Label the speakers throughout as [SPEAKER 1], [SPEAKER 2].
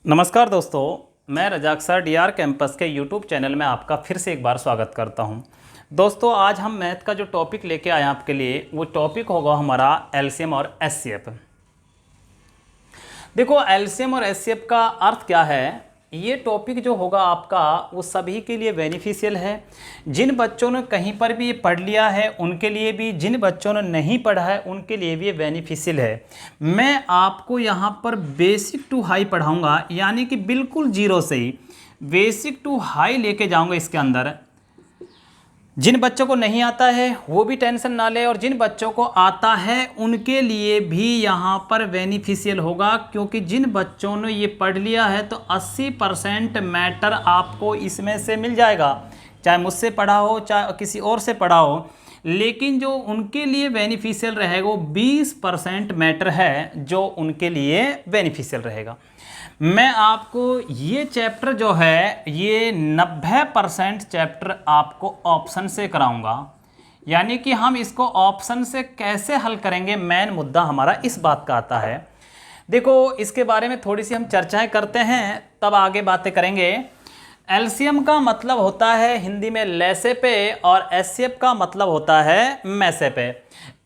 [SPEAKER 1] नमस्कार दोस्तों, मैं रजाक सर डीआर कैंपस के यूट्यूब चैनल में आपका फिर से एक बार स्वागत करता हूं। दोस्तों, आज हम मैथ का जो टॉपिक लेके आए हैं आपके लिए, वो टॉपिक होगा हमारा एलसीएम और एचसीएफ। देखो, एलसीएम और एचसीएफ का अर्थ क्या है। ये टॉपिक जो होगा आपका वो सभी के लिए बेनिफिशियल है। जिन बच्चों ने कहीं पर भी ये पढ़ लिया है उनके लिए भी, जिन बच्चों ने नहीं पढ़ा है उनके लिए भी ये बेनिफिशियल है। मैं आपको यहाँ पर बेसिक टू हाई पढ़ाऊँगा, यानी कि बिल्कुल जीरो से ही बेसिक टू हाई लेके जाऊँगा इसके अंदर। जिन बच्चों को नहीं आता है वो भी टेंशन ना ले, और जिन बच्चों को आता है उनके लिए भी यहाँ पर बेनिफिशियल होगा, क्योंकि जिन बच्चों ने ये पढ़ लिया है तो 80% मैटर आपको इसमें से मिल जाएगा, चाहे मुझसे पढ़ा हो चाहे किसी और से पढ़ा हो। लेकिन जो उनके लिए बेनिफिशियल रहेगा वो 20% मैटर है जो उनके लिए बेनिफिशियल रहेगा। मैं आपको ये चैप्टर जो है ये 90% चैप्टर आपको ऑप्शन से कराऊंगा, यानी कि हम इसको ऑप्शन से कैसे हल करेंगे, मेन मुद्दा हमारा इस बात का आता है। देखो, इसके बारे में थोड़ी सी हम चर्चाएं करते हैं, तब आगे बातें करेंगे। एलसीएम का मतलब होता है हिंदी में लैसे पे, और एचसीएफ का मतलब होता है मैसे पे।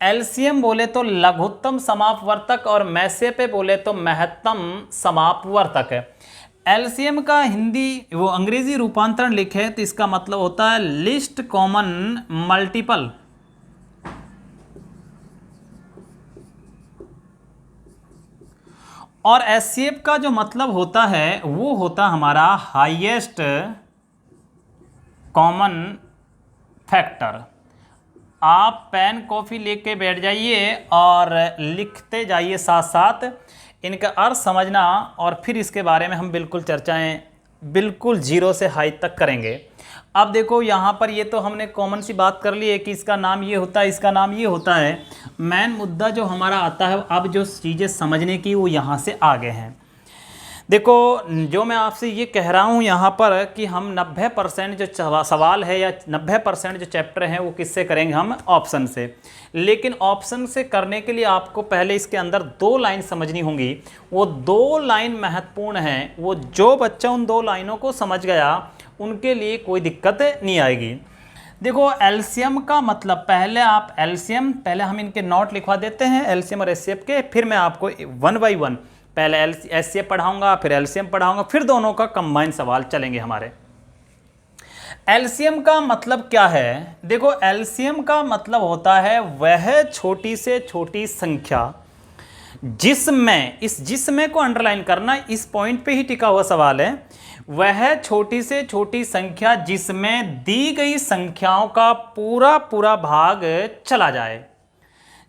[SPEAKER 1] एलसीएम बोले तो लघुत्तम समापवर्तक और मैसे पे बोले तो महत्तम समापवर्तक है। एलसीएम का हिंदी वो अंग्रेजी रूपांतरण लिखे तो इसका मतलब होता है लिस्ट कॉमन मल्टीपल, और एचसीएफ का जो मतलब होता है वो होता हमारा हाईएस्ट कॉमन फैक्टर। आप पेन कॉफ़ी लेके बैठ जाइए और लिखते जाइए साथ साथ, इनका अर्थ समझना, और फिर इसके बारे में हम बिल्कुल चर्चाएं बिल्कुल जीरो से हाई तक करेंगे। अब देखो, यहाँ पर ये तो हमने कॉमन सी बात कर ली है कि इसका नाम ये होता है, इसका नाम ये होता है। मेन मुद्दा जो हमारा आता है, अब जो चीज़ें समझने की वो यहाँ से आगे हैं। देखो, जो मैं आपसे ये कह रहा हूँ यहाँ पर कि हम 90% जो सवाल है या 90% जो चैप्टर हैं वो किससे करेंगे, हम ऑप्शन से। लेकिन ऑप्शन से करने के लिए आपको पहले इसके अंदर 2 लाइन समझनी होंगी। वो 2 लाइन महत्वपूर्ण हैं। वो जो बच्चा उन 2 लाइनों को समझ गया उनके लिए कोई दिक्कत नहीं आएगी। देखो, एलसीएम का मतलब, पहले आप एलसीएम, पहले हम इनके नोट लिखवा देते हैं एलसीएम और एचसीएफ के, फिर मैं आपको 1 बाय 1 पहले एचसीएफ पढ़ाऊंगा, फिर एलसीएम पढ़ाऊंगा, फिर दोनों का कंबाइन सवाल चलेंगे हमारे। एलसीएम का मतलब क्या है। देखो, एलसीएम का मतलब होता है वह छोटी से छोटी संख्या जिसमें, इस जिसमें को अंडरलाइन करना, इस पॉइंट पे ही टिका हुआ सवाल है। वह छोटी से छोटी संख्या जिसमें दी गई संख्याओं का पूरा पूरा भाग चला जाए,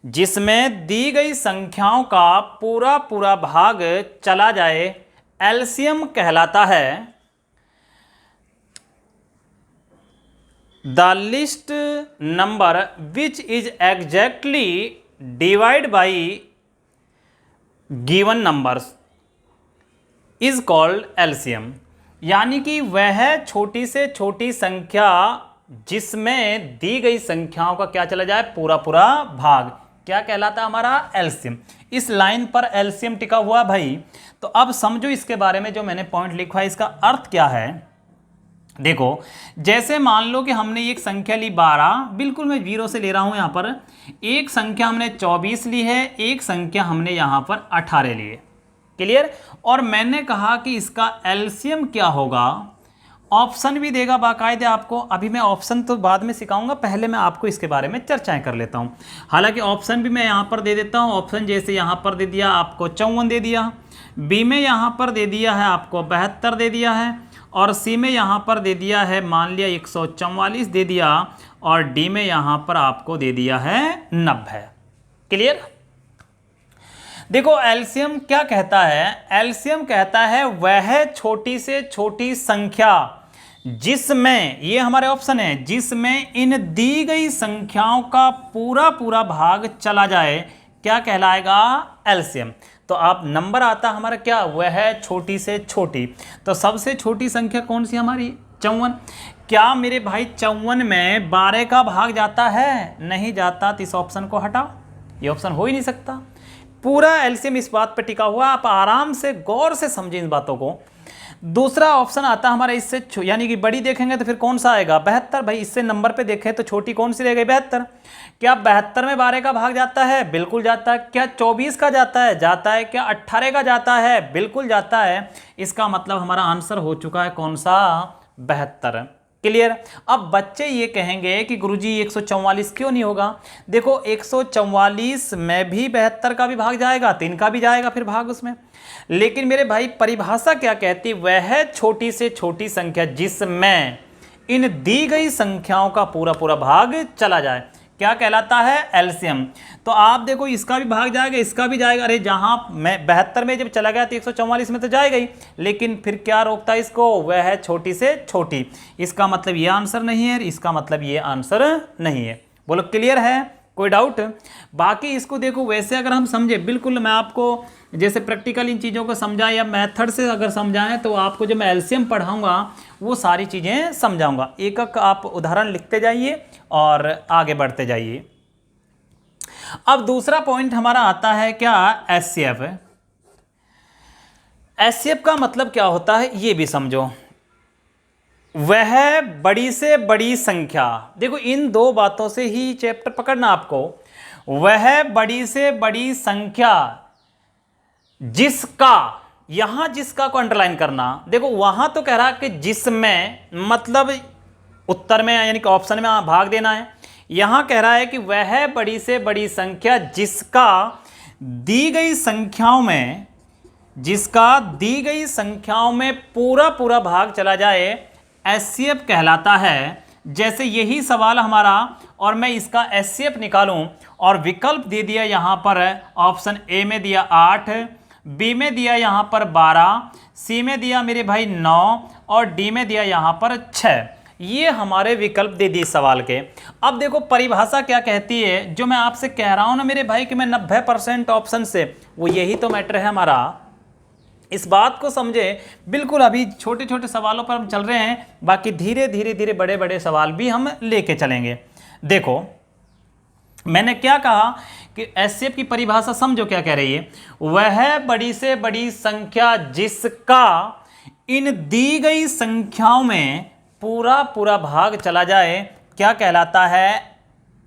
[SPEAKER 1] जिसमें दी गई संख्याओं का पूरा पूरा भाग चला जाए, एलसीएम कहलाता है। The list number which is exactly divide by given numbers is called LCM. यानी कि वह छोटी से छोटी संख्या जिसमें दी गई संख्याओं का क्या चला जाए, पूरा पूरा भाग, क्या कहलाता है हमारा एलसीएम। इस लाइन पर एलसीएम टिका हुआ भाई। तो अब समझो इसके बारे में, जो मैंने पॉइंट लिखा है इसका अर्थ क्या है। देखो, जैसे मान लो कि हमने एक संख्या ली 12, बिल्कुल मैं जीरो से ले रहा हूं। यहां पर एक संख्या हमने 24 ली है, एक संख्या हमने यहां पर 18 ली है। क्लियर। और मैंने कहा कि इसका एलसीएम क्या होगा। ऑप्शन भी देगा बाकायदे आपको। अभी मैं ऑप्शन तो बाद में सिखाऊंगा, पहले मैं आपको इसके बारे में चर्चाएं कर लेता हूं। हालांकि ऑप्शन भी मैं यहां पर दे देता हूं। ऑप्शन जैसे यहां पर दे दिया आपको 54 दे दिया, बी में यहां पर दे दिया है आपको 72 दे दिया है, और सी में यहां पर दे दिया है मान लिया 144 दे दिया, और डी में यहां पर आपको दे दिया है 90। क्लियर। देखो, एलसीएम क्या कहता है। एलसीएम कहता है वह छोटी से छोटी संख्या जिसमें, ये हमारे ऑप्शन है, जिसमें इन दी गई संख्याओं का पूरा पूरा भाग चला जाए, क्या कहलाएगा, एलसीएम। तो आप नंबर आता हमारा क्या, वह छोटी से छोटी। तो सबसे छोटी संख्या कौन सी हमारी, 54। क्या मेरे भाई 54 में 12 का भाग जाता है, नहीं जाता, तो इस ऑप्शन को हटाओ, ये ऑप्शन हो ही नहीं सकता। पूरा एलसीएम इस बात पे टिका हुआ, आप आराम से गौर से समझें इन बातों को। दूसरा ऑप्शन आता है हमारा इससे यानी कि बड़ी देखेंगे तो फिर कौन सा आएगा 72। भाई इससे नंबर पे देखें तो छोटी कौन सी रह गई 72। क्या 72 में 12 का भाग जाता है? बिल्कुल जाता है। क्या 24 का जाता है? जाता है। क्या 18 का जाता है? बिल्कुल जाता है। इसका मतलब हमारा आंसर हो चुका है कौन सा 72। क्लियर। अब बच्चे ये कहेंगे कि गुरुजी 144 क्यों नहीं होगा? देखो 144 में भी 72 का भी भाग जाएगा, 3 का भी जाएगा फिर भाग उसमें। लेकिन मेरे भाई परिभाषा क्या कहती? वह छोटी से छोटी संख्या जिसमें इन दी गई संख्याओं का पूरा पूरा भाग चला जाए, क्या कहलाता है? एलसीएम। तो आप देखो इसका भी भाग जाएगा, इसका भी जाएगा। अरे जहां मैं 72 में जब चला गया तो 144 में तो जाएगा ही, लेकिन फिर क्या रोकता है इसको? वह है छोटी से छोटी। इसका मतलब ये आंसर नहीं है, इसका मतलब ये आंसर नहीं है। बोलो क्लियर है? कोई डाउट? बाकी इसको देखो वैसे अगर हम समझे, बिल्कुल मैं आपको जैसे प्रैक्टिकल इन चीज़ों को समझाएं या मेथड से अगर समझाएं तो आपको जो मैं एलसीएम पढ़ाऊंगा वो सारी चीज़ें समझाऊंगा। एक एक आप उदाहरण लिखते जाइए और आगे बढ़ते जाइए। अब दूसरा पॉइंट हमारा आता है क्या? एचसीएफ। एचसीएफ का मतलब क्या होता है ये भी समझो। वह बड़ी से बड़ी संख्या, देखो इन दो बातों से ही चैप्टर पकड़ना आपको। वह बड़ी से बड़ी संख्या जिसका, यहां जिसका को अंडरलाइन करना। देखो वहां तो कह रहा कि जिसमें, मतलब उत्तर में यानी कि ऑप्शन में भाग देना है। यहां कह रहा है कि वह बड़ी से बड़ी संख्या जिसका दी गई संख्याओं में, जिसका दी गई संख्याओं में पूरा पूरा भाग चला जाए, एचसीएफ कहलाता है। जैसे यही सवाल हमारा और मैं इसका एचसीएफ निकालूं और विकल्प दे दिया यहां पर, ऑप्शन ए में दिया 8, बी में दिया यहां पर 12, सी में दिया मेरे भाई 9 और डी में दिया यहां पर 6। ये हमारे विकल्प दे दिए सवाल के। अब देखो परिभाषा क्या कहती है, जो मैं आपसे कह रहा हूं ना मेरे भाई कि मैं 90% ऑप्शन से, वो यही तो मैटर है हमारा। इस बात को समझे बिल्कुल। अभी छोटे छोटे सवालों पर हम चल रहे हैं, बाकी धीरे धीरे धीरे बड़े बड़े सवाल भी हम लेके चलेंगे। देखो मैंने क्या कहा कि एचसीएफ की परिभाषा समझो क्या कह रही है। वह बड़ी से बड़ी संख्या जिसका इन दी गई संख्याओं में पूरा पूरा भाग चला जाए, क्या कहलाता है?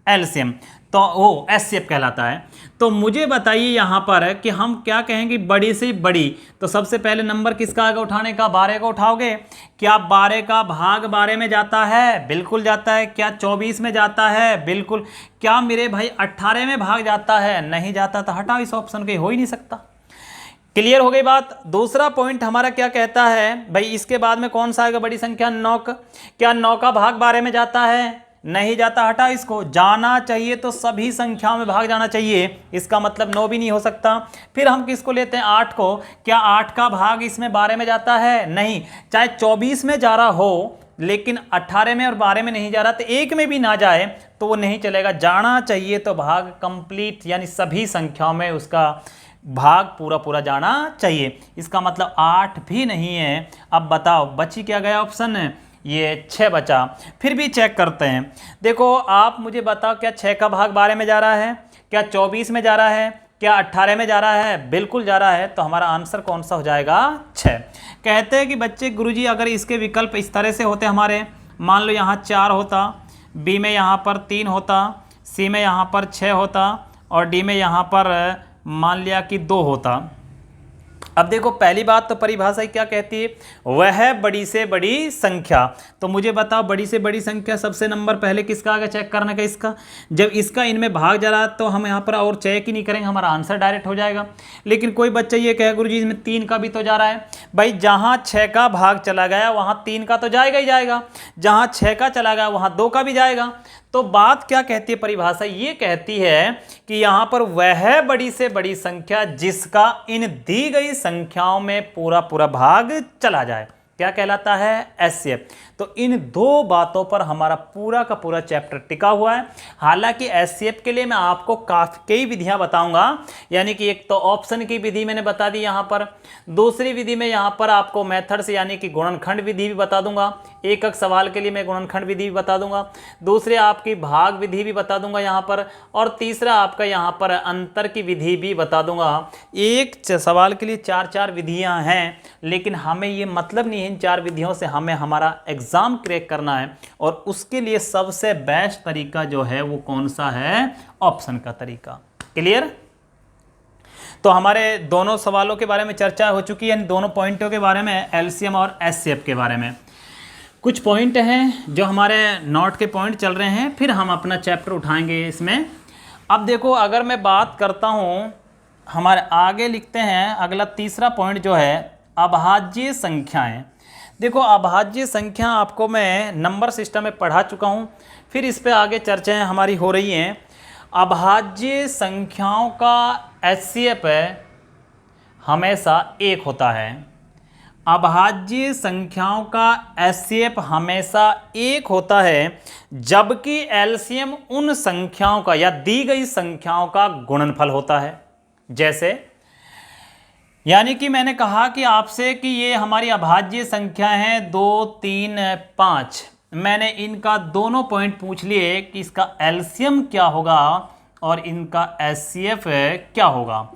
[SPEAKER 1] एलसीएम। तो वो एचसीएफ कहलाता है। तो मुझे बताइए यहां पर कि हम क्या कहेंगे बड़ी से बड़ी। तो सबसे पहले नंबर किसका आगे उठाने का? 12 को उठाओगे। क्या 12 का भाग 12 में जाता है? बिल्कुल जाता है। क्या 24 में जाता है? बिल्कुल। क्या मेरे भाई 18 में भाग जाता है? नहीं जाता। तो हटाओ इस ऑप्शन के, हो ही नहीं सकता। क्लियर हो गई बात। दूसरा पॉइंट हमारा क्या कहता है भाई, इसके बाद में कौन सा आएगा बड़ी संख्या? 9 का। क्या 9 का भाग 12 में जाता है? नहीं जाता। हटा इसको। जाना चाहिए तो सभी संख्याओं में भाग जाना चाहिए, इसका मतलब 9 भी नहीं हो सकता। फिर हम किसको लेते हैं? 8 को। क्या 8 का भाग इसमें 12 में जाता है? नहीं। चाहे 24 में जा रहा हो लेकिन 18 में और 12 में नहीं जा रहा, तो एक में भी ना जाए तो वो नहीं चलेगा। जाना चाहिए तो भाग कंप्लीट यानी सभी संख्याओं में उसका भाग पूरा पूरा जाना चाहिए। इसका मतलब 8 भी नहीं है। अब बताओ बची क्या गया ऑप्शन? ये 6 बचा। फिर भी चेक करते हैं। देखो आप मुझे बताओ, क्या 6 का भाग 12 में जा रहा है? क्या 24 में जा रहा है? क्या 18 में जा रहा है? बिल्कुल जा रहा है। तो हमारा आंसर कौन सा हो जाएगा? 6। कहते हैं कि बच्चे गुरुजी अगर इसके विकल्प इस तरह से होते हमारे, मान लो यहाँ 4 होता, बी में यहाँ पर 3 होता, सी में यहाँ पर 6 होता और डी में यहाँ पर मान लिया कि 2 होता। अब देखो पहली बात तो परिभाषा क्या कहती है? वह बड़ी से बड़ी संख्या। तो मुझे बताओ बड़ी से बड़ी संख्या सबसे नंबर पहले किसका आगे चेक करने का? इसका। जब इसका इनमें भाग जा रहा तो हम यहाँ पर और चेक ही नहीं करेंगे, हमारा आंसर डायरेक्ट हो जाएगा। लेकिन कोई बच्चा ये कहे गुरुजी इसमें 3 का भी तो जा रहा है। भाई जहाँ 6 का भाग चला गया वहाँ 3 का तो जाएगा ही जाएगा, जहाँ 6 का चला गया वहाँ 2 का भी जाएगा। तो बात क्या कहती है परिभाषा? ये कहती है कि यहां पर वह बड़ी से बड़ी संख्या जिसका इन दी गई संख्याओं में पूरा पूरा भाग चला जाए, क्या कहलाता है? एचसीएफ। तो इन दो बातों पर हमारा पूरा का पूरा चैप्टर टिका हुआ है। हालांकि एचसीएफ के लिए मैं आपको कई विधियां बताऊंगा, यानी कि एक तो ऑप्शन की विधि मैंने बता दी यहाँ पर, दूसरी विधि में यहाँ पर आपको मेथड्स यानी कि गुणनखंड विधि भी बता दूंगा, एक एक सवाल के लिए मैं गुणनखंड विधि भी बता दूंगा, दूसरे आपकी भाग विधि भी बता दूंगा यहाँ पर, और तीसरा आपका यहाँ पर अंतर की विधि भी बता दूंगा। एक सवाल के लिए 4-4 विधियाँ हैं, लेकिन हमें ये मतलब नहीं है इन 4 विधियों से हमें हमारा एग्जाम क्रैक करना है, और उसके लिए सबसे बेस्ट तरीका जो है वो कौन सा है? ऑप्शन का तरीका। क्लियर? तो हमारे दोनों सवालों के बारे में चर्चा हो चुकी है, इन दोनों पॉइंटों के बारे में, एलसीएम और एचसीएफ के बारे में। कुछ पॉइंट हैं जो हमारे नोट के पॉइंट चल रहे हैं, फिर हम अपना चैप्टर उठाएंगे इसमें। अब देखो, अगर मैं बात करता हूँ, हमारे आगे लिखते हैं अगला तीसरा पॉइंट जो है अभाज्य संख्याएं। देखो, अभाज्य संख्या आपको मैं नंबर सिस्टम में पढ़ा चुका हूँ, फिर इस पे आगे चर्चाएं हमारी हो रही हैं। अभाज्य संख्याओं का एचसीएफ हमेशा 1 होता है। अभाज्य संख्याओं का एचसीएफ हमेशा 1 होता है, जबकि एलसीएम उन संख्याओं का या दी गई संख्याओं का गुणनफल होता है। जैसे, यानी कि मैंने कहा कि आपसे कि ये हमारी अभाज्य संख्या है 2, 3, 5, मैंने इनका दोनों पॉइंट पूछ लिए कि इसका एलसीएम क्या होगा और इनका एचसीएफ क्या होगा।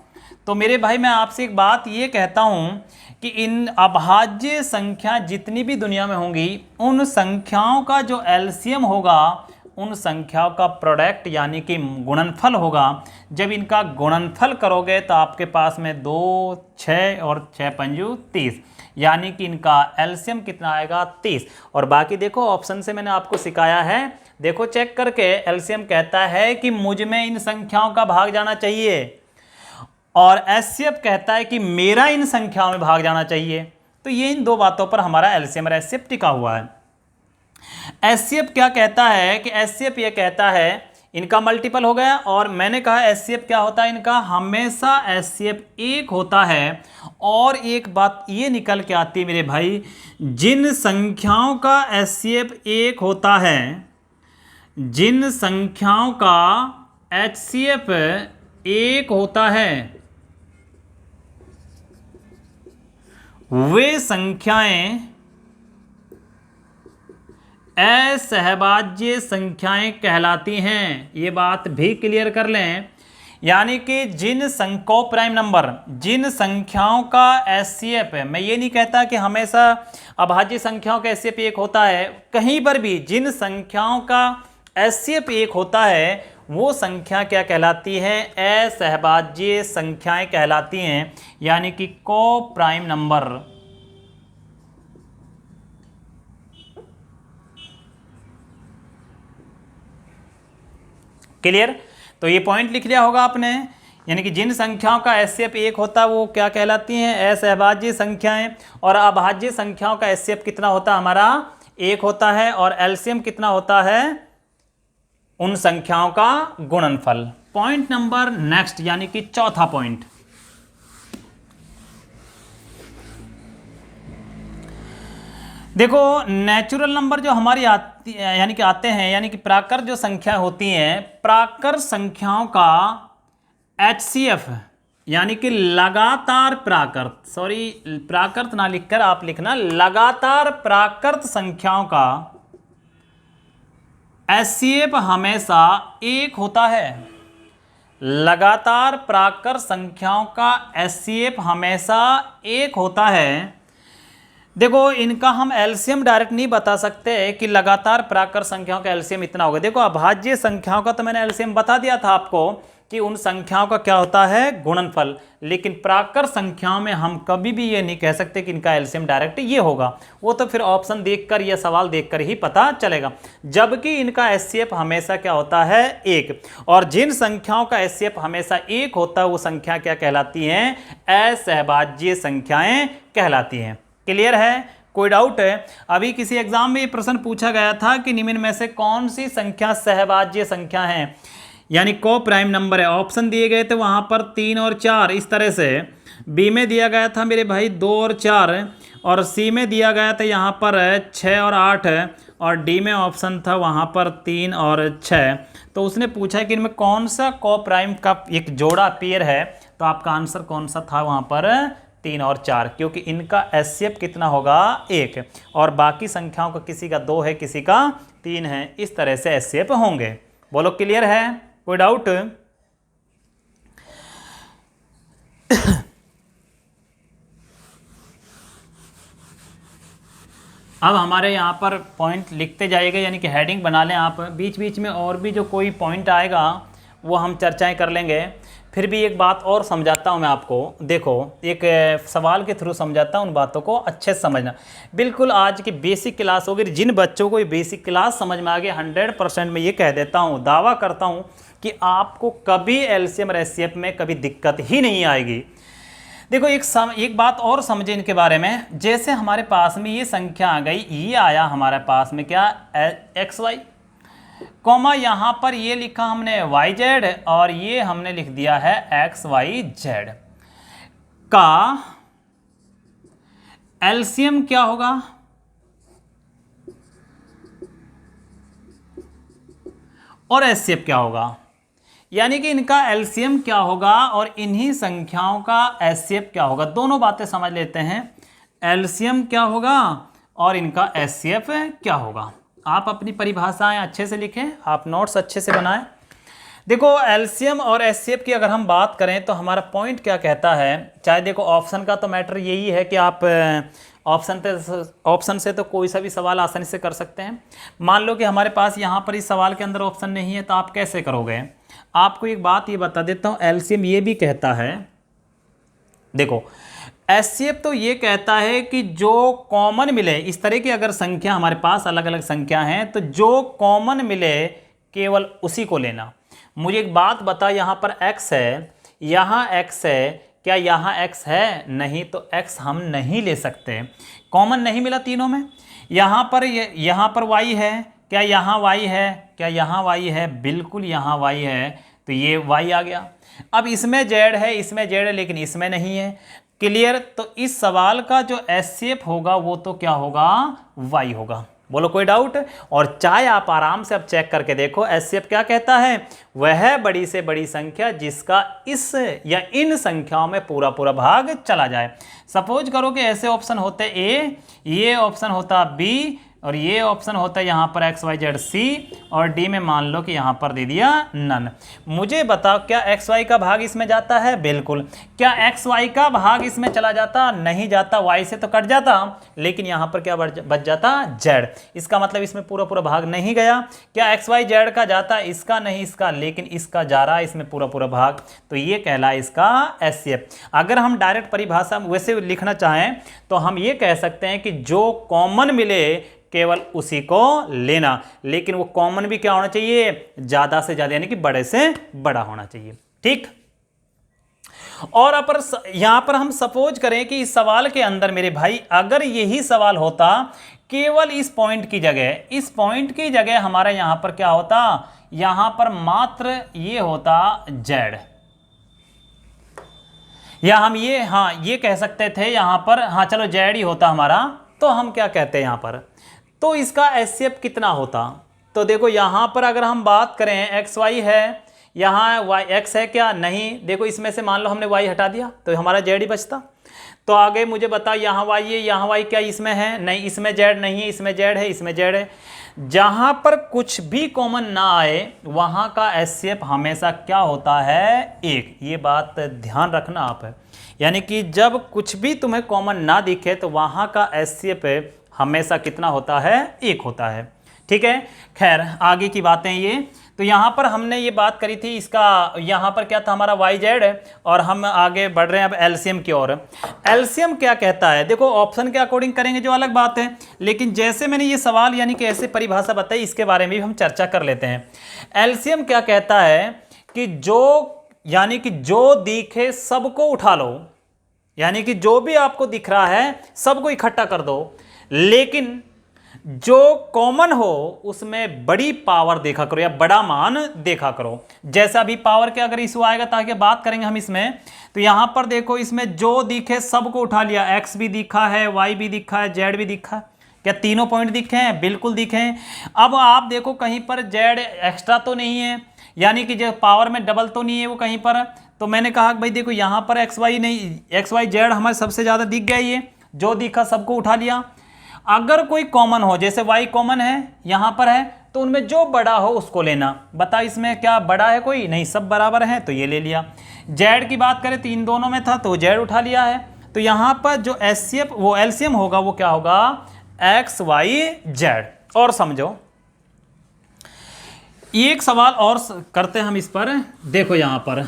[SPEAKER 1] तो मेरे भाई, मैं आपसे एक बात ये कहता हूँ कि इन अभाज्य संख्या जितनी भी दुनिया में होंगी, उन संख्याओं का जो एलसीएम होगा, उन संख्याओं का प्रोडक्ट यानी कि गुणनफल होगा। जब इनका गुणनफल करोगे तो आपके पास में 2, 6 और 6 पंजू 30, यानी कि इनका एलसीएम कितना आएगा? 30। और बाकी देखो, ऑप्शन से मैंने आपको सिखाया है, देखो चेक करके, एलसीएम कहता है कि मुझ में इन संख्याओं का भाग जाना चाहिए, और एचसीएफ कहता है कि मेरा इन संख्याओं में भाग जाना चाहिए। तो ये इन दो बातों पर हमारा एलसीएम और एचसीएफ टिका हुआ है। एचसीएफ क्या कहता है कि एचसीएफ ये कहता है, इनका मल्टीपल हो गया, और मैंने कहा एचसीएफ क्या होता है इनका? हमेशा एचसीएफ 1 होता है। और एक बात ये निकल के आती है मेरे भाई, जिन संख्याओं का एचसीएफ 1 होता है, जिन संख्याओं का एचसीएफ 1 होता है, वे संख्याएं असहभाज्य संख्याएं कहलाती हैं। ये बात भी क्लियर कर लें, यानी कि जिन प्राइम नंबर, जिन संख्याओं का एचसीएफ है, मैं ये नहीं कहता कि हमेशा अभाज्य संख्याओं का एचसीएफ 1 होता है, कहीं पर भी जिन संख्याओं का एचसीएफ 1 होता है वो संख्या क्या कहलाती है? असहभाज्य संख्याएं कहलाती हैं, यानी कि को प्राइम नंबर। क्लियर? तो ये पॉइंट लिख लिया होगा आपने, यानी कि जिन संख्याओं का एचसीएफ 1 होता है वो क्या कहलाती हैं? असहभाज्य संख्याएं। और अभाज्य संख्याओं का एचसीएफ कितना होता है? हमारा 1 होता है, और एलसीएम कितना होता है? उन संख्याओं का गुणनफल। पॉइंट नंबर नेक्स्ट, यानी कि चौथा पॉइंट, देखो नेचुरल नंबर जो हमारी आती यानी कि आते हैं, यानी कि प्राकृत जो संख्या होती हैं, प्राकृत संख्याओं का एचसीएफ यानी कि लगातार प्राकृत, सॉरी प्राकृत ना लिखकर आप लिखना लगातार प्राकृत संख्याओं का एचसीएफ हमेशा 1 होता है। लगातार प्राकृत संख्याओं का एचसीएफ हमेशा 1 होता है। देखो इनका हम एलसीएम डायरेक्ट नहीं बता सकते कि लगातार प्राकृत संख्याओं का एलसीएम इतना होगा। देखो अभाज्य संख्याओं का तो मैंने एलसीएम बता दिया था आपको कि उन संख्याओं का क्या होता है? गुणनफल। लेकिन प्राकृत संख्याओं में हम कभी भी ये नहीं कह सकते कि इनका एलसीएम डायरेक्ट ये होगा, वो तो फिर ऑप्शन देखकर या सवाल देखकर ही पता चलेगा। जबकि इनका एचसीएफ हमेशा क्या होता है? 1। और जिन संख्याओं का एचसीएफ हमेशा 1 होता है वो संख्या क्या कहलाती हैं? असहभाज्य संख्याएं कहलाती हैं। क्लियर है? कोई डाउट है? अभी किसी एग्जाम में ये प्रश्न पूछा गया था कि निम्न में से कौन सी संख्या सहभाज्य संख्या है, यानी को प्राइम नंबर है। ऑप्शन दिए गए थे वहां पर 3 और 4 इस तरह से। बी में दिया गया था मेरे भाई 2 और 4, और सी में दिया गया था यहाँ पर 6 और 8 और डी में ऑप्शन था वहाँ पर 3 और 6। तो उसने पूछा कि इनमें कौन सा को प्राइम का एक जोड़ा पेयर है, तो आपका आंसर कौन सा था वहाँ पर 3 और 4, क्योंकि इनका एचसीएफ कितना होगा 1 और बाकी संख्याओं का किसी का 2 है किसी का 3 है, इस तरह से एचसीएफ होंगे। बोलो क्लियर है, कोई डाउट? अब हमारे यहाँ पर पॉइंट लिखते जाइएगा, यानी कि हेडिंग बना लें आप। बीच बीच में और भी जो कोई पॉइंट आएगा वो हम चर्चाएं कर लेंगे। फिर भी एक बात और समझाता हूँ मैं आपको, देखो एक सवाल के थ्रू समझाता हूँ, उन बातों को अच्छे से समझना। बिल्कुल आज की बेसिक क्लास होगी, जिन बच्चों को ये बेसिक क्लास समझ में आ गई 100% मैं ये कह देता हूँ, दावा करता हूँ कि आपको कभी एलसीएम और एचसीएफ में कभी दिक्कत ही नहीं आएगी। देखो एक बात और समझे इनके बारे में, जैसे हमारे पास में ये संख्या आ गई, ये आया हमारे पास में क्या एक्स वाई, कॉमा यहाँ पर ये लिखा हमने वाई जेड और ये हमने लिख दिया है एक्स वाई जेड का एलसीएम क्या होगा, और एचसीएफ क्या होगा, यानी कि इनका एलसीएम क्या होगा और इन्हीं संख्याओं का एचसीएफ क्या होगा। दोनों बातें समझ लेते हैं, एलसीएम क्या होगा और इनका एचसीएफ क्या होगा। आप अपनी परिभाषाएं अच्छे से लिखें, आप नोट्स अच्छे से बनाएं। देखो एलसीएम और एचसीएफ की अगर हम बात करें तो हमारा पॉइंट क्या कहता है, चाहे देखो ऑप्शन का तो मैटर यही है कि आप ऑप्शन से तो कोई सा भी सवाल आसानी से कर सकते हैं। मान लो कि हमारे पास यहाँ पर इस सवाल के अंदर ऑप्शन नहीं है तो आप कैसे करोगे। आपको एक बात ये बता देता हूँ, एलसीएम ये भी कहता है, देखो एचसीएफ तो ये कहता है कि जो कॉमन मिले, इस तरह की अगर संख्या हमारे पास अलग अलग संख्या हैं तो जो कॉमन मिले केवल उसी को लेना। मुझे एक बात बता, यहाँ पर x है, यहाँ x है, क्या यहाँ x है? नहीं, तो x हम नहीं ले सकते, कॉमन नहीं मिला तीनों में। यहाँ पर y है, क्या यहाँ y है? क्या यहाँ y है? बिल्कुल यहाँ y है, तो ये y आ गया। अब इसमें z है, इसमें z है, लेकिन इसमें नहीं है। क्लियर? तो इस सवाल का जो एचसीएफ होगा वो तो क्या होगा, y होगा। बोलो कोई डाउट? और चाहे आप आराम से अब चेक करके देखो एचसीएफ क्या कहता है, वह बड़ी से बड़ी संख्या जिसका इस या इन संख्याओं में पूरा पूरा भाग चला जाए। सपोज करो कि ऐसे ऑप्शन होते ए, ये ऑप्शन होता बी और ये ऑप्शन होता है यहाँ पर एक्स वाई जेड सी और डी में मान लो कि यहाँ पर दे दिया नन। मुझे बताओ क्या एक्स वाई का भाग इसमें जाता है? बिल्कुल। क्या एक्स वाई का भाग इसमें चला जाता? नहीं जाता, वाई से तो कट जाता, लेकिन यहाँ पर क्या बच जाता? जेड। इसका मतलब इसमें पूरा पूरा भाग नहीं गया। क्या एक्स वाई जेड का जाता? इसका नहीं, इसका, लेकिन इसका जा रहा है इसमें पूरा पूरा भाग, तो ये कहला इसका एचसीएफ। अगर हम डायरेक्ट परिभाषा वैसे लिखना चाहें तो हम ये कह सकते हैं कि जो कॉमन मिले केवल उसी को लेना, लेकिन वो कॉमन भी क्या होना चाहिए, ज्यादा से ज्यादा, यानी कि बड़े से बड़ा होना चाहिए। ठीक। और यहां पर हम सपोज करें कि इस सवाल के अंदर मेरे भाई अगर यही सवाल होता केवल इस पॉइंट की जगह, इस पॉइंट की जगह हमारा यहां पर क्या होता, यहां पर मात्र ये होता जेड, या हम ये कह सकते थे यहां पर, हाँ चलो जेड ही होता हमारा, तो हम क्या कहते हैं यहां पर, तो इसका एचसीएफ कितना होता। तो देखो यहां पर अगर हम बात करें एक्स वाई है, यहाँ वाई एक्स है क्या? नहीं। देखो इसमें से मान लो हमने वाई हटा दिया तो हमारा जेड ही बचता। तो आगे मुझे बताओ यहाँ वाई है, यहाँ वाई क्या इसमें है? नहीं, इसमें जेड नहीं है, इसमें जेड है, इसमें जेड है। जहां पर कुछ भी कॉमन ना आए वहां का एचसीएफ हमेशा क्या होता है? 1। ये बात ध्यान रखना आप है, यानी कि जब कुछ भी तुम्हें कॉमन ना दिखे तो वहां का एचसीएफ हमेशा कितना होता है? 1 होता है। ठीक है, खैर आगे की बातें ये। तो यहाँ पर हमने ये बात करी थी, इसका यहाँ पर क्या था हमारा वाई जेड, और हम आगे बढ़ रहे हैं अब एलसीएम की ओर। एलसीएम क्या कहता है? देखो ऑप्शन के अकॉर्डिंग करेंगे जो अलग बात है, लेकिन जैसे मैंने ये सवाल यानी कि ऐसे परिभाषा बताई, इसके बारे में भी हम चर्चा कर लेते हैं। एलसीएम क्या कहता है कि यानी कि जो दिखे सबको उठा लो, यानी कि जो भी आपको दिख रहा है सबको इकट्ठा कर दो, लेकिन जो कॉमन हो उसमें बड़ी पावर देखा करो या बड़ा मान देखा करो। जैसा भी पावर के अगर इशू आएगा ताकि बात करेंगे हम इसमें, तो यहां पर देखो इसमें जो दिखे सबको उठा लिया, एक्स भी दिखा है, वाई भी दिखा है, जेड भी दिखा है। क्या तीनों पॉइंट दिखे हैं? बिल्कुल दिखे हैं। अब आप देखो कहीं पर जेड एक्स्ट्रा तो नहीं है, यानी कि जो पावर में डबल तो नहीं है वो कहीं पर। तो मैंने कहा भाई देखो यहां पर एक्स वाई नहीं, एक्स वाई जेड हमारे सबसे ज्यादा दिख गया, ये जो दिखा सबको उठा लिया। अगर कोई कॉमन हो, जैसे y कॉमन है यहां पर है, तो उनमें जो बड़ा हो उसको लेना। बता इसमें क्या बड़ा है? कोई नहीं, सब बराबर हैं तो ये ले लिया। z की बात करें तो इन दोनों में था तो z उठा लिया है। तो यहां पर जो एचसीएफ वो एलसीएम होगा वो क्या होगा? X Y Z. और समझो एक सवाल और करते हैं हम इस पर। देखो यहां पर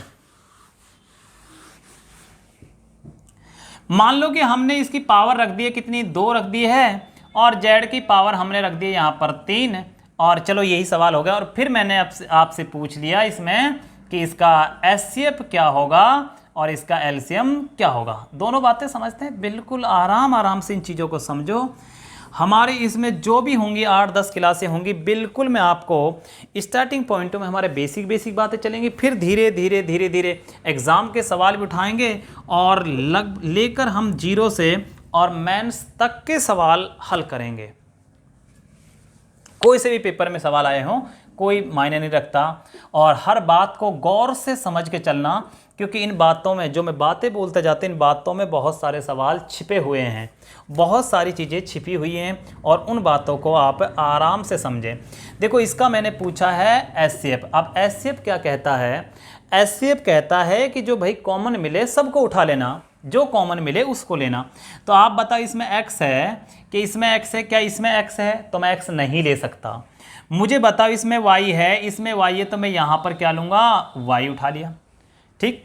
[SPEAKER 1] मान लो कि हमने इसकी पावर रख दी है कितनी? 2 रख दी है, और जेड की पावर हमने रख दी है यहाँ पर 3। और चलो यही सवाल हो गया। और फिर मैंने आपसे पूछ लिया इसमें कि इसका एचसीएफ क्या होगा और इसका एलसीएम क्या होगा। दोनों बातें समझते हैं, बिल्कुल आराम आराम से इन चीज़ों को समझो। हमारे इसमें जो भी होंगी 8-10 क्लासें होंगी, बिल्कुल मैं आपको स्टार्टिंग पॉइंटों में हमारे बेसिक बातें चलेंगी, फिर धीरे धीरे एग्ज़ाम के सवाल भी उठाएंगे और लेकर हम जीरो से और मेंस तक के सवाल हल करेंगे। कोई से भी पेपर में सवाल आए हों कोई मायने नहीं रखता, और हर बात को गौर से समझ के चलना, क्योंकि इन बातों में जो मैं बातें बोलते जाते इन बातों में बहुत सारे सवाल छिपे हुए हैं, बहुत सारी चीज़ें छिपी हुई हैं, और उन बातों को आप आराम से समझें। देखो इसका मैंने पूछा है एचसीएफ। अब एचसीएफ क्या कहता है? एचसीएफ कहता है कि जो भाई कॉमन मिले सबको उठा लेना, जो कॉमन मिले उसको लेना। तो आप बताओ इसमें x है कि इसमें x है? क्या इसमें x है? तो मैं x नहीं ले सकता। मुझे बताओ इसमें y है, इसमें y है, तो मैं यहाँ पर क्या लूँगा? y उठा लिया। ठीक,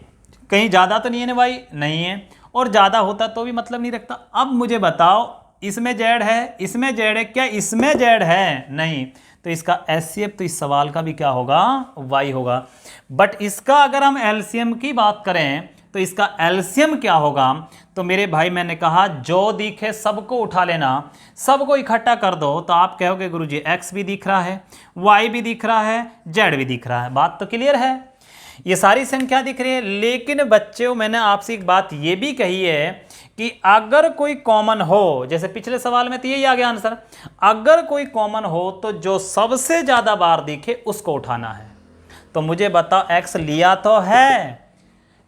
[SPEAKER 1] कहीं ज़्यादा तो नहीं है ना y? नहीं है, और ज़्यादा होता तो भी मतलब नहीं रखता। अब मुझे बताओ इसमें z है, इसमें z है, क्या इसमें z है? नहीं, तो इसका एचसीएफ तो इस सवाल का भी क्या होगा? y होगा। बट इसका अगर हम एलसीएम की बात करें तो इसका एलसीएम क्या होगा? तो मेरे भाई मैंने कहा जो दिखे सबको उठा लेना, सबको इकट्ठा कर दो, तो आप कहोगे गुरुजी x भी दिख रहा है, y भी दिख रहा है, z भी दिख रहा है। बात तो क्लियर है, ये सारी संख्या दिख रही है। लेकिन बच्चों मैंने आपसे एक बात ये भी कही है कि अगर कोई कॉमन हो, जैसे पिछले सवाल में तो यही आ गया आंसर, अगर कोई कॉमन हो तो जो सबसे ज़्यादा बार दिखे उसको उठाना है। तो मुझे बताओ x लिया तो है,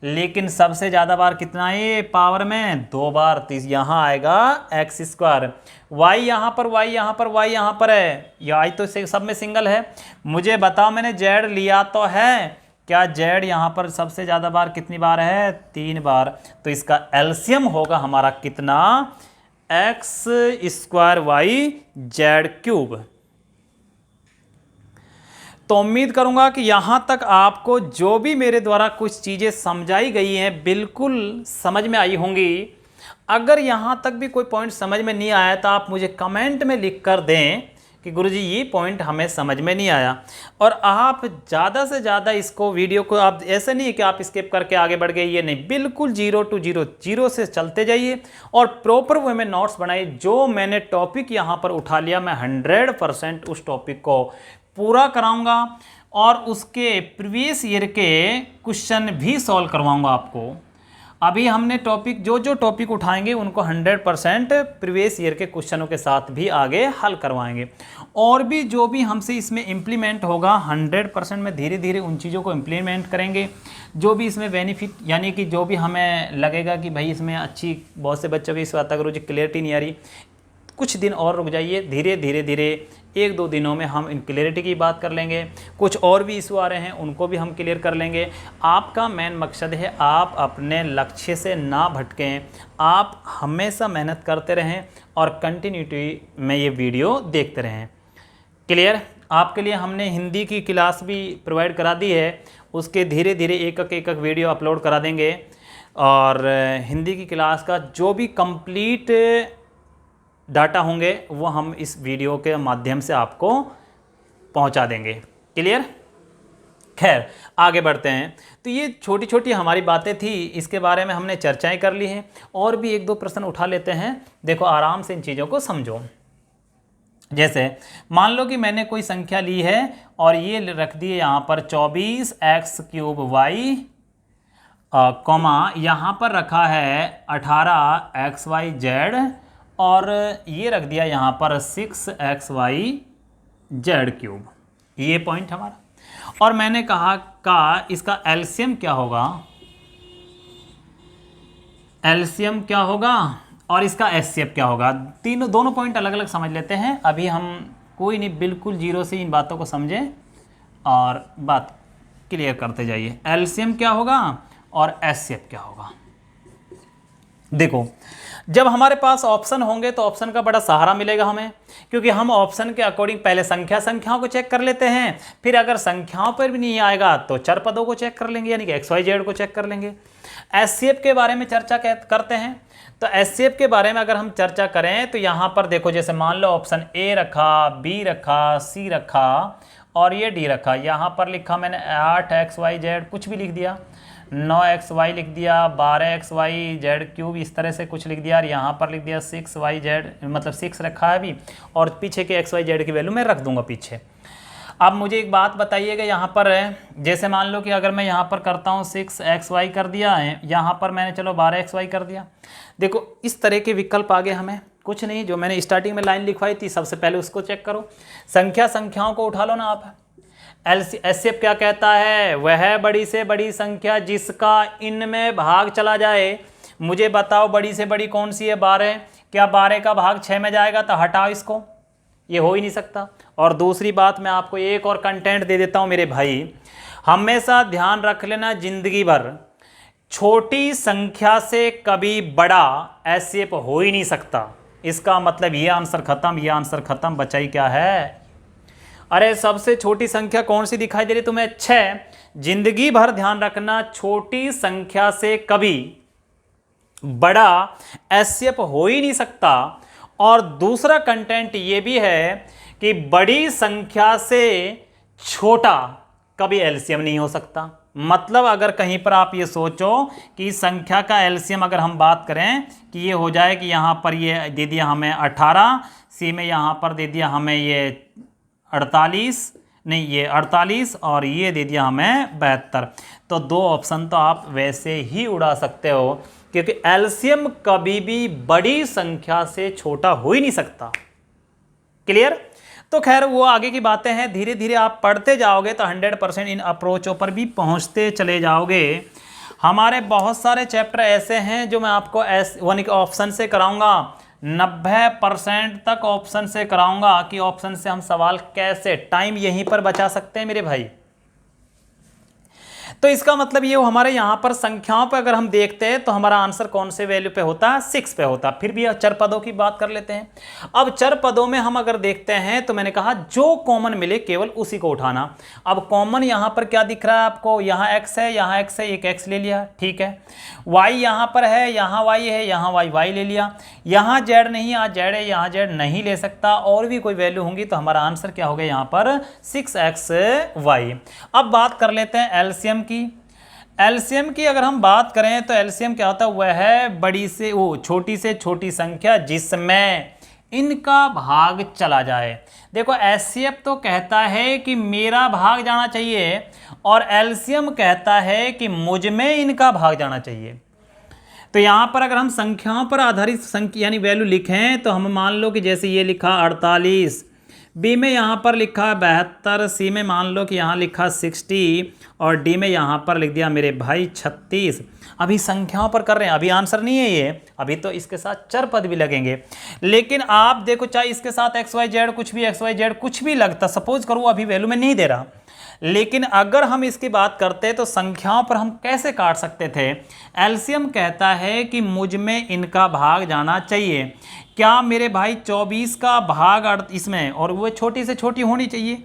[SPEAKER 1] लेकिन सबसे ज़्यादा बार कितना है? पावर में 2 बार, तो यहाँ आएगा एक्स स्क्वायर। वाई यहाँ पर, वाई यहाँ पर, वाई यहाँ पर है, y तो सब में सिंगल है। मुझे बताओ मैंने जेड लिया तो है, क्या जेड यहाँ पर सबसे ज़्यादा बार कितनी बार है? 3 बार। तो इसका एलसीएम होगा हमारा कितना? X square Y Z cube. तो उम्मीद करूंगा कि यहाँ तक आपको जो भी मेरे द्वारा कुछ चीज़ें समझाई गई हैं बिल्कुल समझ में आई होंगी। अगर यहाँ तक भी कोई पॉइंट समझ में नहीं आया तो आप मुझे कमेंट में लिख कर दें कि गुरुजी ये पॉइंट हमें समझ में नहीं आया। और आप ज़्यादा से ज़्यादा इसको वीडियो को, आप ऐसे नहीं है कि आप स्किप करके आगे बढ़ गए, ये नहीं, बिल्कुल 0 to 0 0 से चलते जाइए और प्रॉपर वे में नोट्स बनाइए। जो मैंने टॉपिक यहाँ पर उठा लिया मैं 100% उस टॉपिक को पूरा कराऊंगा और उसके प्रीवियस ईयर के क्वेश्चन भी सॉल्व करवाऊंगा आपको। अभी हमने टॉपिक जो टॉपिक उठाएंगे उनको 100% प्रीवियस ईयर के क्वेश्चनों के साथ भी आगे हल करवाएंगे। और भी जो भी हमसे इसमें इम्प्लीमेंट होगा 100% में धीरे धीरे उन चीज़ों को इम्प्लीमेंट करेंगे। जो भी इसमें बेनिफिट, यानी कि जो भी हमें लगेगा कि भाई इसमें अच्छी, बहुत से बच्चों की इस बात गुरुजी क्लियरिटी नहीं आ रही, कुछ दिन और रुक जाइए, धीरे 1-2 दिनों में हम इन क्लियरिटी की बात कर लेंगे। कुछ और भी इशू आ रहे हैं उनको भी हम क्लियर कर लेंगे। आपका मेन मकसद है आप अपने लक्ष्य से ना भटकें, आप हमेशा मेहनत करते रहें और कंटिन्यूटी में ये वीडियो देखते रहें। क्लियर? आपके लिए हमने हिंदी की क्लास भी प्रोवाइड करा दी है, उसके धीरे धीरे एक वीडियो अपलोड करा देंगे। और हिंदी की क्लास का जो भी कंप्लीट डाटा होंगे वो हम इस वीडियो के माध्यम से आपको पहुंचा देंगे। क्लियर? खैर आगे बढ़ते हैं। तो ये छोटी छोटी हमारी बातें थी, इसके बारे में हमने चर्चाएं कर ली हैं। और भी 1-2 प्रश्न उठा लेते हैं। देखो आराम से इन चीज़ों को समझो। जैसे मान लो कि मैंने कोई संख्या ली है और ये रख दिए यहाँ पर 24x³ कॉमा यहाँ पर रखा है 18xyz और ये रख दिया यहाँ पर 6xyz³। ये पॉइंट हमारा। और मैंने कहा इसका एलसीएम क्या होगा, एलसीएम क्या होगा और इसका एचसीएफ क्या होगा। दोनों पॉइंट अलग अलग समझ लेते हैं। अभी हम कोई नहीं, बिल्कुल जीरो से इन बातों को समझें और बात क्लियर करते जाइए। एलसीएम क्या होगा और एचसीएफ क्या होगा। देखो, जब हमारे पास ऑप्शन होंगे तो ऑप्शन का बड़ा सहारा मिलेगा हमें, क्योंकि हम ऑप्शन के अकॉर्डिंग पहले संख्याओं को चेक कर लेते हैं, फिर अगर संख्याओं पर भी नहीं आएगा तो चर पदों को चेक कर लेंगे, यानी कि XYZ को चेक कर लेंगे। एचसीएफ के बारे में चर्चा करते हैं। तो एचसीएफ के बारे में अगर हम चर्चा करें तो यहाँ पर देखो, जैसे मान लो ऑप्शन ए रखा, बी रखा, सी रखा और ये डी रखा। यहाँ पर लिखा मैंने 8xyz कुछ भी लिख दिया, 9xy लिख दिया, 12xyz³, इस तरह से कुछ लिख दिया और यहाँ पर लिख दिया 6yz, मतलब 6 रखा है अभी, और पीछे के xyz की वैल्यू मैं रख दूंगा पीछे। अब मुझे एक बात बताइएगा, यहाँ पर जैसे मान लो कि अगर मैं यहाँ पर करता हूँ 6xy कर दिया है, यहाँ पर मैंने चलो 12xy कर दिया। देखो इस तरह के विकल्प आगे हमें कुछ नहीं, जो मैंने स्टार्टिंग में लाइन लिखवाई थी सबसे पहले उसको चेक करो। संख्याओं को उठा लो ना आप। एचसीएफ क्या कहता है, वह बड़ी से बड़ी संख्या जिसका इनमें भाग चला जाए। मुझे बताओ बड़ी से बड़ी कौन सी है, 12। क्या 12 का भाग 6 में जाएगा? तो हटाओ इसको, ये हो ही नहीं सकता। और दूसरी बात, मैं आपको एक और कंटेंट दे देता हूं मेरे भाई, हमेशा ध्यान रख लेना जिंदगी भर, छोटी संख्या से कभी बड़ा एचसीएफ हो ही नहीं सकता। इसका मतलब ये आंसर खत्म, ये आंसर खत्म। बचाई क्या है? अरे सबसे छोटी संख्या कौन सी दिखाई दे रही तुम्हें? 6। जिंदगी भर ध्यान रखना, छोटी संख्या से कभी बड़ा एचसीएफ हो ही नहीं सकता। और दूसरा कंटेंट ये भी है कि बड़ी संख्या से छोटा कभी एलसीएम नहीं हो सकता। मतलब अगर कहीं पर आप ये सोचो कि संख्या का एलसीएम अगर हम बात करें कि ये हो जाए कि यहाँ पर ये दे दिया हमें 18, सी में यहाँ पर दे दिया हमें ये 48, नहीं ये 48 और ये दे दिया हमें 72, तो दो ऑप्शन तो आप वैसे ही उड़ा सकते हो, क्योंकि एलसीएम कभी भी बड़ी संख्या से छोटा हो ही नहीं सकता। क्लियर? तो खैर वो आगे की बातें हैं, धीरे धीरे आप पढ़ते जाओगे तो 100% इन अप्रोचों पर भी पहुंचते चले जाओगे। हमारे बहुत सारे चैप्टर ऐसे हैं जो मैं आपको S1 के ऑप्शन से कराऊंगा, 90% तक ऑप्शन से कराऊंगा कि ऑप्शन से हम सवाल कैसे टाइम यहीं पर बचा सकते हैं मेरे भाई। तो इसका मतलब ये हमारे यहाँ पर संख्याओं पर अगर हम देखते हैं तो हमारा आंसर कौन से वैल्यू पे होता है? 6 पे होता है। फिर भी चर पदों की बात कर लेते हैं। अब चर पदों में हम अगर देखते हैं तो मैंने कहा जो कॉमन मिले केवल उसी को उठाना। अब कॉमन यहाँ पर क्या दिख रहा है आपको? यहाँ x है, यहाँ x है, एक x ले लिया, ठीक है। y यहाँ पर है, यहाँ y है, यहाँ y ले लिया। यहाँ z नहीं, यहाँ z है, यहाँ z नहीं ले सकता। और भी कोई वैल्यू होंगी तो हमारा आंसर क्या हो गया यहाँ पर? 6xy। अब बात कर लेते हैं एलसीएम की। एलसीएम की अगर हम बात करें तो एलसीएम क्या होता है? वह है बड़ी से छोटी से छोटी संख्या जिसमें इनका भाग चला जाए। देखो एचसीएफ तो कहता है कि मेरा भाग जाना चाहिए और एलसीएम कहता है कि मुझ में इनका भाग जाना चाहिए। तो यहाँ पर अगर हम संख्याओं पर आधारित संख्या यानी वैल्यू लिखें तो हम मान लो कि जैसे ये लिखा 48, बी में यहाँ पर लिखा 72, सी में मान लो कि यहाँ लिखा 60 और डी में यहाँ पर लिख दिया मेरे भाई 36। अभी संख्याओं पर कर रहे हैं, अभी आंसर नहीं है ये, अभी तो इसके साथ चर पद भी लगेंगे। लेकिन आप देखो चाहे इसके साथ XYZ कुछ भी लगता, सपोज करो अभी वैल्यू में नहीं दे रहा, लेकिन अगर हम इसकी बात करते तो संख्याओं पर हम कैसे काट सकते थे? एलसीएम कहता है कि मुझ में इनका भाग जाना चाहिए। क्या मेरे भाई 24 का भाग इसमें, और वो छोटी से छोटी होनी चाहिए।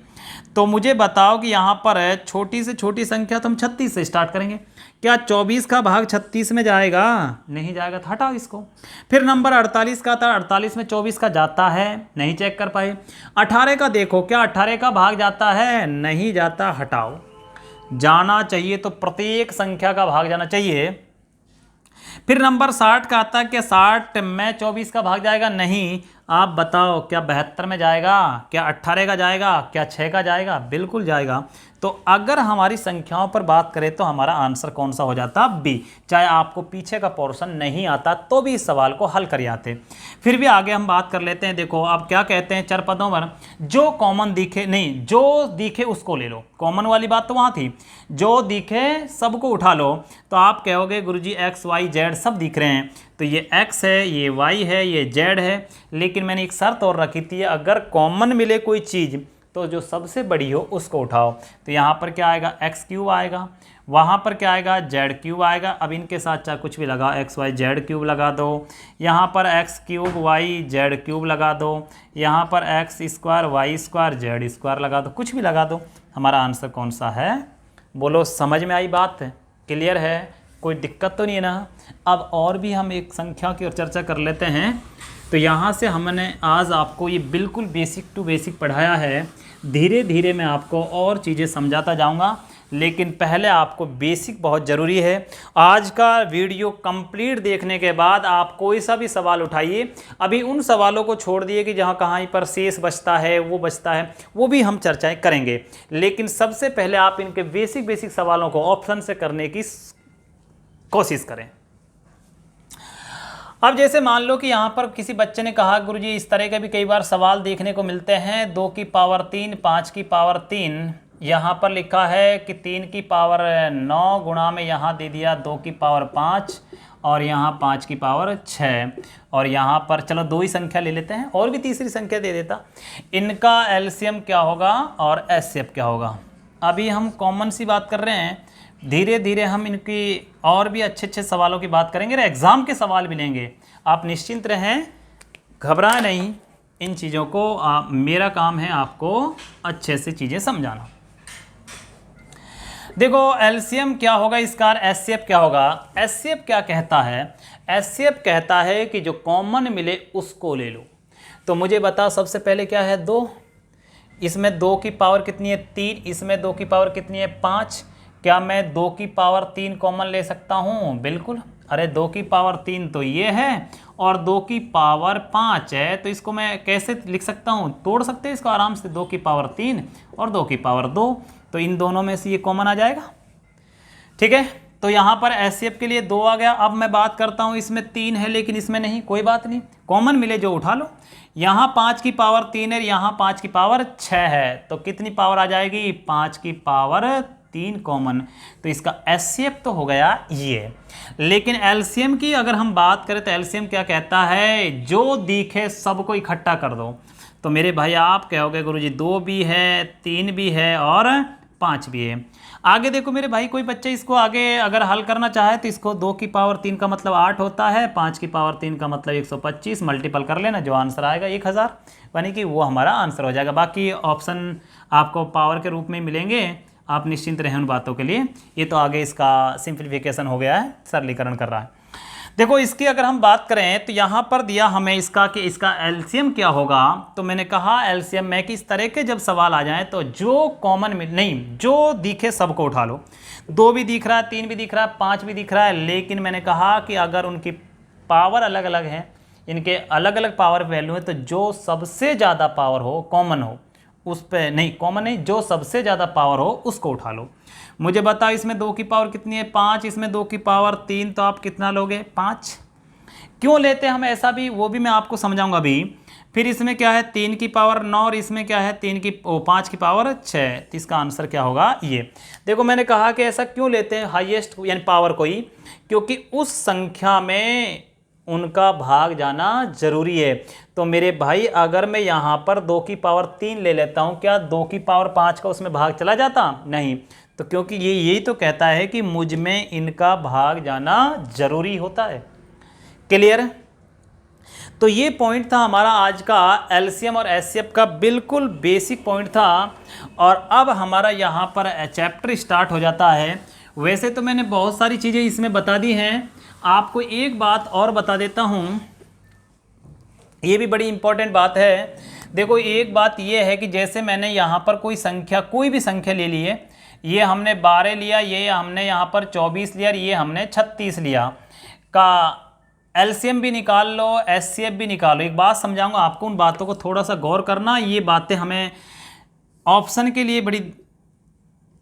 [SPEAKER 1] तो मुझे बताओ कि यहाँ पर है छोटी से छोटी संख्या तो हम 36 से स्टार्ट करेंगे। क्या 24 का भाग 36 में जाएगा? नहीं जाएगा, तो हटाओ इसको। फिर नंबर 48 का था, 48 में 24 का जाता है, नहीं चेक कर पाए। 18 का देखो, क्या 18 का भाग जाता है? नहीं जाता, हटाओ। जाना चाहिए तो प्रत्येक संख्या का भाग जाना चाहिए। फिर नंबर 60 का आता है कि 60 में 24 का भाग जाएगा? नहीं। आप बताओ, क्या 72 में जाएगा, क्या 18 का जाएगा, क्या 6 का जाएगा? बिल्कुल जाएगा। तो अगर हमारी संख्याओं पर बात करें तो हमारा आंसर कौन सा हो जाता? बी। चाहे आपको पीछे का पोर्शन नहीं आता तो भी इस सवाल को हल कर आते। फिर भी आगे हम बात कर लेते हैं। देखो आप क्या कहते हैं, चर पदों पर जो कॉमन दिखे, नहीं जो दिखे उसको ले लो। कॉमन वाली बात तो वहाँ थी, जो दिखे सबको उठा लो। तो आप कहोगे गुरुजी एक्स वाई जेड सब दिख रहे हैं, तो ये x है, ये y है, ये z है, लेकिन मैंने एक शर्त और रखी थी, अगर कॉमन मिले कोई चीज़ तो जो सबसे बड़ी हो उसको उठाओ। तो यहाँ पर क्या आएगा? एक्स क्यूब आएगा, वहाँ पर क्या आएगा? जेड क्यूब आएगा। अब इनके साथ चाहे कुछ भी लगा, एक्स वाई जेड क्यूब लगा दो, यहाँ पर X cube Y Z cube लगा दो, यहाँ पर X square Y square Z square लगा दो, कुछ भी लगा दो। हमारा आंसर कौन सा है? बोलो, समझ में आई बात? क्लियर है? कोई दिक्कत तो नहीं है ना? अब और भी हम एक संख्या की ओर चर्चा कर लेते हैं। तो यहाँ से हमने आज आपको ये बिल्कुल बेसिक टू बेसिक पढ़ाया है। धीरे धीरे मैं आपको और चीज़ें समझाता जाऊँगा, लेकिन पहले आपको बेसिक बहुत ज़रूरी है। आज का वीडियो कंप्लीट देखने के बाद आप कोई सा भी सवाल उठाइए, अभी उन सवालों को छोड़ दिए कि जहाँ कहाँ पर शेष बचता है, वो बचता है, वो भी हम चर्चाएँ करेंगे। लेकिन सबसे पहले आप इनके बेसिक सवालों को ऑप्शन से करने की कोशिश करें। अब जैसे मान लो कि यहाँ पर किसी बच्चे ने कहा गुरुजी इस तरह के भी कई बार सवाल देखने को मिलते हैं, 2 की पावर 3, 5 की पावर 3, यहाँ पर लिखा है कि 3 की पावर 9 गुणा में यहाँ दे दिया 2 की पावर 5 और यहाँ 5 की पावर 6, और यहाँ पर चलो 2 ही संख्या ले लेते हैं, और भी तीसरी संख्या दे देता। इनका एलसीएम क्या होगा और एचसीएफ क्या होगा? अभी हम कॉमन सी बात कर रहे हैं, धीरे धीरे हम इनकी और भी अच्छे सवालों की बात करेंगे। एग्ज़ाम के सवाल मिलेंगे, आप निश्चिंत रहें, घबराएं नहीं। इन चीज़ों को मेरा काम है आपको अच्छे से चीज़ें समझाना। देखो एलसीएम क्या होगा इसका, एचसीएफ क्या होगा? एचसीएफ क्या कहता है? एचसीएफ कहता है कि जो कॉमन मिले उसको ले लो। तो मुझे बताओ सबसे पहले क्या है? 2, इसमें 2 की पावर कितनी है? 3, इसमें 2 की पावर कितनी है? 5। क्या मैं 2 की पावर 3 कॉमन ले सकता हूँ? बिल्कुल। अरे 2 की पावर 3 तो ये है और 2 की पावर 5 है, तो इसको मैं कैसे लिख सकता हूँ? तोड़ सकते हैं इसको आराम से, 2 की पावर 3 और 2 की पावर 2, तो इन दोनों में से ये कॉमन आ जाएगा। ठीक है, तो यहाँ पर एचसीएफ के लिए 2 आ गया। अब मैं बात करता हूँ, इसमें 3 है लेकिन इसमें नहीं, कोई बात नहीं, कॉमन मिले जो उठा लो। यहाँ 5 की पावर 3 है, यहाँ 5 की पावर 6 है, तो कितनी पावर आ जाएगी? 5 की पावर 3 कॉमन। तो इसका एचसीएफ तो हो गया ये। लेकिन एलसीएम की अगर हम बात करें तो एलसीएम क्या कहता है? जो दिखे सबको इकट्ठा कर दो। तो मेरे भाई आप कहोगे गुरुजी 2 भी है, 3 भी है और 5 भी है। आगे देखो मेरे भाई, कोई बच्चे इसको आगे अगर हल करना चाहे तो इसको 2 की पावर 3 का मतलब 8 होता है, 5 की पावर 3 का मतलब 125, मल्टीपल कर लेना, जो आंसर आएगा 1000, यानी कि वो हमारा आंसर हो जाएगा। बाकी ऑप्शन आपको पावर के रूप में मिलेंगे, आप निश्चिंत रहें उन बातों के लिए। ये तो आगे इसका सिंप्लीफिकेशन हो गया है, सरलीकरण कर रहा है। देखो इसकी अगर हम बात करें तो यहाँ पर दिया हमें इसका कि इसका एलसीएम क्या होगा। तो मैंने कहा एलसीएम में कि इस तरह के जब सवाल आ जाएं तो जो कॉमन नहीं, जो दिखे सबको उठा लो। 2 भी दिख रहा है, 3 भी दिख रहा है, 5 भी दिख रहा है, लेकिन मैंने कहा कि अगर उनकी पावर अलग अलग है, इनके अलग अलग पावर वैल्यू है, तो जो सबसे ज़्यादा पावर हो, कॉमन हो, उस पे नहीं, कॉमन नहीं, जो सबसे ज़्यादा पावर हो उसको उठा लो। मुझे बताओ इसमें 2 की पावर कितनी है? 5, इसमें 2 की पावर 3, तो आप कितना लोगे? 5। क्यों लेते हैं हम ऐसा भी, वो भी मैं आपको समझाऊंगा अभी। फिर इसमें क्या है? 3 की पावर 9 और इसमें क्या है? 5 की पावर 6, तो इसका आंसर क्या होगा? ये। देखो मैंने कहा कि ऐसा क्यों लेते हैं हाईएस्ट यानी पावर को ही, क्योंकि उस संख्या में उनका भाग जाना जरूरी है। तो मेरे भाई अगर मैं यहाँ पर 2 की पावर 3 ले लेता हूँ, क्या 2 की पावर 5 का उसमें भाग चला जाता? नहीं। तो क्योंकि ये यही तो कहता है कि मुझ में इनका भाग जाना जरूरी होता है। क्लियर? तो ये पॉइंट था हमारा आज का एलसीएम और एचसीएफ का, बिल्कुल बेसिक पॉइंट था। और अब हमारा यहाँ पर चैप्टर स्टार्ट हो जाता है। वैसे तो मैंने बहुत सारी चीज़ें इसमें बता दी हैं, आपको एक बात और बता देता हूँ, ये भी बड़ी इंपॉर्टेंट बात है। देखो एक बात ये है कि जैसे मैंने यहाँ पर कोई संख्या, कोई भी संख्या ले ली है, ये हमने 12 लिया, ये हमने यहाँ पर 24 लिया, ये हमने 36 लिया, का एलसीएम भी निकाल लो, एचसीएफ भी निकालो। एक बात समझाऊंगा आपको, उन बातों को थोड़ा सा गौर करना। ये बातें हमें ऑप्शन के लिए बड़ी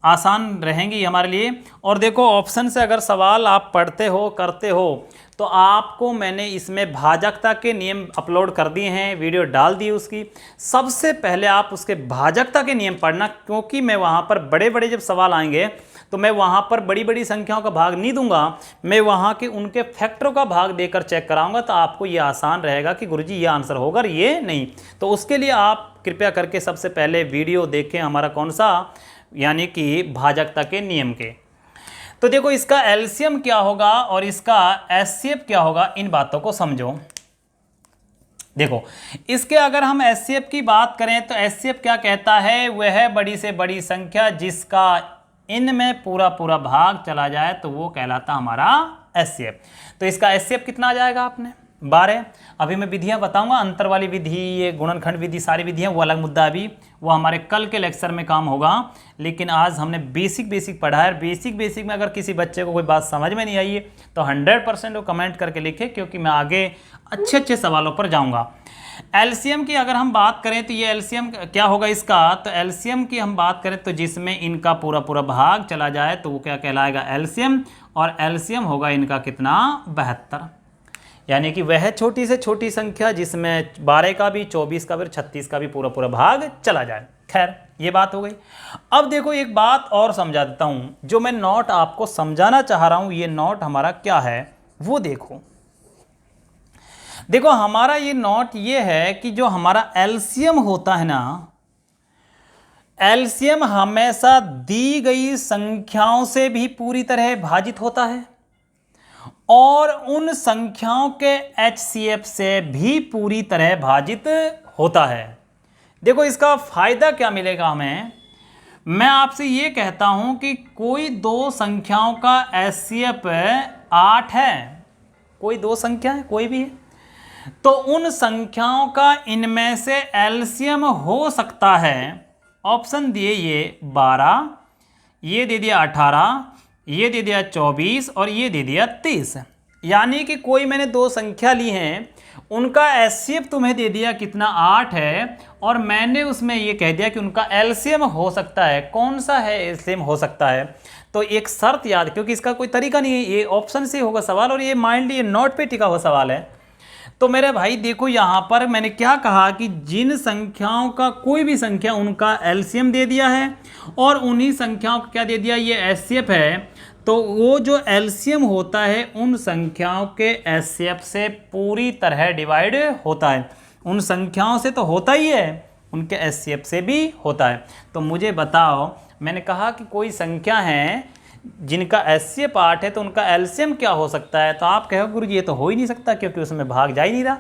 [SPEAKER 1] आसान रहेंगी हमारे लिए। और देखो, ऑप्शन से अगर सवाल आप पढ़ते हो, करते हो, तो आपको मैंने इसमें भाजकता के नियम अपलोड कर दिए हैं, वीडियो डाल दी उसकी। सबसे पहले आप उसके भाजकता के नियम पढ़ना, क्योंकि मैं वहाँ पर बड़े बड़े जब सवाल आएंगे तो मैं वहाँ पर बड़ी बड़ी संख्याओं का भाग नहीं दूंगा, मैं वहाँ के उनके फैक्टरों का भाग देकर चेक कराऊंगा। तो आपको ये आसान रहेगा कि गुरुजी ये आंसर होगा, ये नहीं। तो उसके लिए आप कृपया करके सबसे पहले वीडियो देखें हमारा कौन सा, यानी कि भाजकता के नियम के। तो देखो, इसका एलसीएम क्या होगा और इसका एचसीएफ क्या होगा, इन बातों को समझो। देखो, इसके अगर हम एचसीएफ की बात करें तो एचसीएफ क्या कहता है, वह बड़ी से बड़ी संख्या जिसका इनमें पूरा पूरा भाग चला जाए तो वो कहलाता हमारा एचसीएफ। तो इसका एचसीएफ कितना आ जाएगा आपने 12। अभी मैं विधियां बताऊंगा, अंतर वाली विधि, ये गुणनखंड विधि, सारी विधियां, वो अलग मुद्दा, अभी वो हमारे कल के लेक्चर में काम होगा। लेकिन आज हमने बेसिक पढ़ा है। बेसिक में अगर किसी बच्चे को कोई बात समझ में नहीं आई है तो 100% वो कमेंट करके लिखे, क्योंकि मैं आगे अच्छे सवालों पर जाऊँगा। एलसीएम की अगर हम बात करें तो ये एलसीएम क्या होगा इसका, तो एलसीएम की हम बात करें तो जिसमें इनका पूरा पूरा भाग चला जाए तो वो क्या कहलाएगा, एलसीएम। और एलसीएम होगा इनका कितना, 72। यानी कि वह छोटी से छोटी संख्या जिसमें 12 का भी, 24 का भी, 36 का भी पूरा पूरा भाग चला जाए। खैर, ये बात हो गई। अब देखो, एक बात और समझा देता हूं, जो मैं नोट आपको समझाना चाह रहा हूं, ये नोट हमारा क्या है वो देखो। देखो, हमारा ये नोट ये है कि जो हमारा एलसीएम होता है ना, एलसीएम हमेशा दी गई संख्याओं से भी पूरी तरह भाजित होता है और उन संख्याओं के एचसीएफ से भी पूरी तरह भाजित होता है। देखो, इसका फायदा क्या मिलेगा हमें। मैं आपसे ये कहता हूं कि कोई दो संख्याओं का एचसीएफ 8 है, कोई दो संख्या है, कोई भी है, तो उन संख्याओं का इनमें से एलसीएम हो सकता है, ऑप्शन दिए ये 12, ये दे दिया 18, ये दे दिया 24 और ये दे दिया 30। यानी कि कोई मैंने दो संख्या ली हैं, उनका एचसीएफ तुम्हें दे दिया कितना, 8 है, और मैंने उसमें ये कह दिया कि उनका एलसीएम हो सकता है। कौन सा है एलसीएम हो सकता है, तो एक शर्त याद, क्योंकि इसका कोई तरीका नहीं है, ये ऑप्शन से होगा सवाल और ये माइंडली ये नोट पे टिका हुआ सवाल है। तो मेरे भाई देखो, यहाँ पर मैंने क्या कहा कि जिन संख्याओं का कोई भी संख्या, उनका एलसीएम दे दिया है और उन्हीं संख्याओं का क्या दे दिया, ये एचसीएफ है। तो वो जो एलसीएम होता है उन संख्याओं के एचसीएफ से पूरी तरह डिवाइड होता है। उन संख्याओं से तो होता ही है, उनके एचसीएफ से भी होता है। तो मुझे बताओ, मैंने कहा कि कोई संख्या है जिनका एचसीएफ 8 है तो उनका एलसीएम क्या हो सकता है। तो आप कहो गुरुजी ये तो हो ही नहीं सकता, क्योंकि उसमें भाग जा ही नहीं रहा,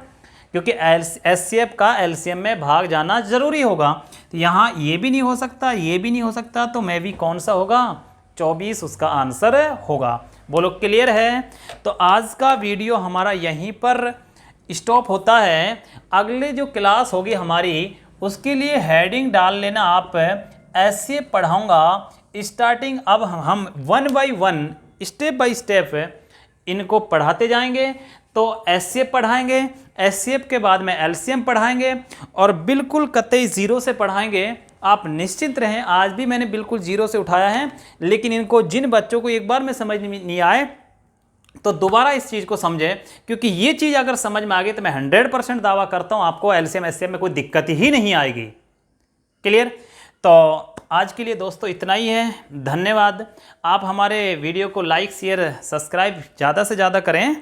[SPEAKER 1] क्योंकि एचसीएफ का एलसीएम में भाग जाना जरूरी होगा। तो यहाँ ये भी नहीं हो सकता, ये भी नहीं हो सकता, तो मैं भी कौन सा होगा, 24 उसका आंसर होगा। बोलो क्लियर है। तो आज का वीडियो हमारा यहीं पर स्टॉप होता है। अगले जो क्लास होगी हमारी, उसके लिए हेडिंग डाल लेना आप, एचसीएफ पढ़ाऊँगा स्टार्टिंग। अब हम 1 बाई 1 स्टेप बाय स्टेप इनको पढ़ाते जाएंगे। तो एचसीएफ पढ़ाएंगे, एचसीएफ के बाद में एलसीएम पढ़ाएंगे और बिल्कुल कतई जीरो से पढ़ाएंगे। आप निश्चिंत रहें, आज भी मैंने बिल्कुल जीरो से उठाया है, लेकिन इनको जिन बच्चों को एक बार में समझ नहीं आए तो दोबारा इस चीज़ को समझें, क्योंकि ये चीज़ अगर समझ में आ गई तो मैं 100% दावा करता हूँ आपको एलसीएम एचसीएफ में कोई दिक्कत ही नहीं आएगी। क्लियर। तो आज के लिए दोस्तों इतना ही है, धन्यवाद। आप हमारे वीडियो को लाइक शेयर सब्सक्राइब ज़्यादा से ज़्यादा करें।